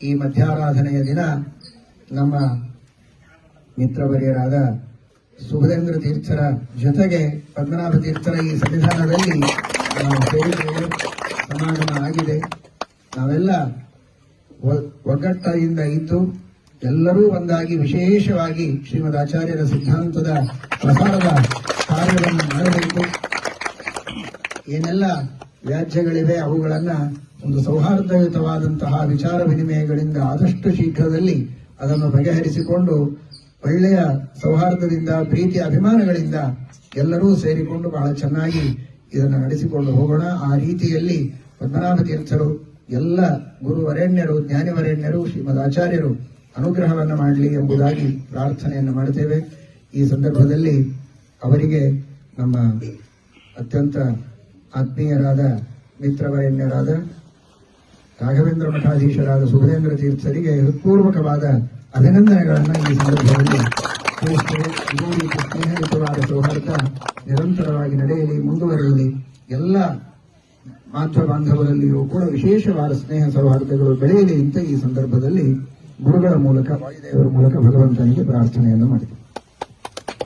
ಈ ಮಧ್ಯಾರಾಧನೆಯ ದಿನ ನಮ್ಮ ಮಿತ್ರವರ್ಯರಾದ ಸುಭದೇಂದ್ರ ತೀರ್ಥರ ಜೊತೆಗೆ ಪದ್ಮನಾಭ ತೀರ್ಥರ ಈ ಸನ್ನಿಧಾನದಲ್ಲಿ ನಾವು ಸೇರಿದ್ದೇವೆ. ಸಮಾಗಮ ಆಗಿದೆ. ನಾವೆಲ್ಲ ಒಗ್ಗಟ್ಟಿನಿಂದ ಇದ್ದು ಎಲ್ಲರೂ ಒಂದಾಗಿ ವಿಶೇಷವಾಗಿ ಶ್ರೀಮದ್ ಆಚಾರ್ಯರ ಸಿದ್ಧಾಂತದ ಪ್ರಸಾರದ ಕಾರ್ಯವನ್ನು ಮಾಡಬೇಕು. ಏನೆಲ್ಲ ವ್ಯಾಜ್ಯಗಳಿವೆ ಅವುಗಳನ್ನ ಒಂದು ಸೌಹಾರ್ದಯುತವಾದಂತಹ ವಿಚಾರ ವಿನಿಮಯಗಳಿಂದ ಆದಷ್ಟು ಶೀಘ್ರದಲ್ಲಿ ಅದನ್ನು ಬಗೆಹರಿಸಿಕೊಂಡು ಒಳ್ಳೆಯ ಸೌಹಾರ್ದದಿಂದ ಪ್ರೀತಿ ಅಭಿಮಾನಗಳಿಂದ ಎಲ್ಲರೂ ಸೇರಿಕೊಂಡು ಬಹಳ ಚೆನ್ನಾಗಿ ಇದನ್ನು ನಡೆಸಿಕೊಂಡು ಹೋಗೋಣ. ಆ ರೀತಿಯಲ್ಲಿ ಪದ್ಮನಾಭ ತೀರ್ಥರು ಎಲ್ಲ ಗುರುವರೆಣ್ಯರು ಜ್ಞಾನಿವರೆಣ್ಯರು ಶ್ರೀಮದ್ ಆಚಾರ್ಯರು ಅನುಗ್ರಹವನ್ನು ಮಾಡಲಿ ಎಂಬುದಾಗಿ ಪ್ರಾರ್ಥನೆಯನ್ನು ಮಾಡುತ್ತೇವೆ. ಈ ಸಂದರ್ಭದಲ್ಲಿ ಅವರಿಗೆ ನಮ್ಮ ಅತ್ಯಂತ ಆತ್ಮೀಯರಾದ ಮಿತ್ರವರೆಣ್ಯರಾದ ರಾಘವೇಂದ್ರ ಮಠಾಧೀಶರಾದ ಸುಭದೇಂದ್ರ ತೀರ್ಥರಿಗೆ ಹೃತ್ಪೂರ್ವಕವಾದ ಅಭಿನಂದನೆಗಳನ್ನು ಈ ಸಂದರ್ಭದಲ್ಲಿ ತಿಳಿಸುತ್ತೇವೆ. ಇದೇ ರೀತಿ ಸ್ನೇಹಯುತವಾದ ಸೌಹಾರ್ದ ನಿರಂತರವಾಗಿ ನಡೆಯಲಿ, ಮುಂದುವರೆಯಲಿ. ಎಲ್ಲ ಮಾಧ್ವ ಬಾಂಧವರಲ್ಲಿಯೂ ಕೂಡ ವಿಶೇಷವಾದ ಸ್ನೇಹ ಸೌಹಾರ್ದಗಳು ಬೆಳೆಯಲಿ ಅಂತ ಈ ಸಂದರ್ಭದಲ್ಲಿ ಗುರುಗಳ ಮೂಲಕ ವಾಯುದೇವರ ಮೂಲಕ ಭಗವಂತನಿಗೆ ಪ್ರಾರ್ಥನೆಯನ್ನು ಮಾಡಿದೆ.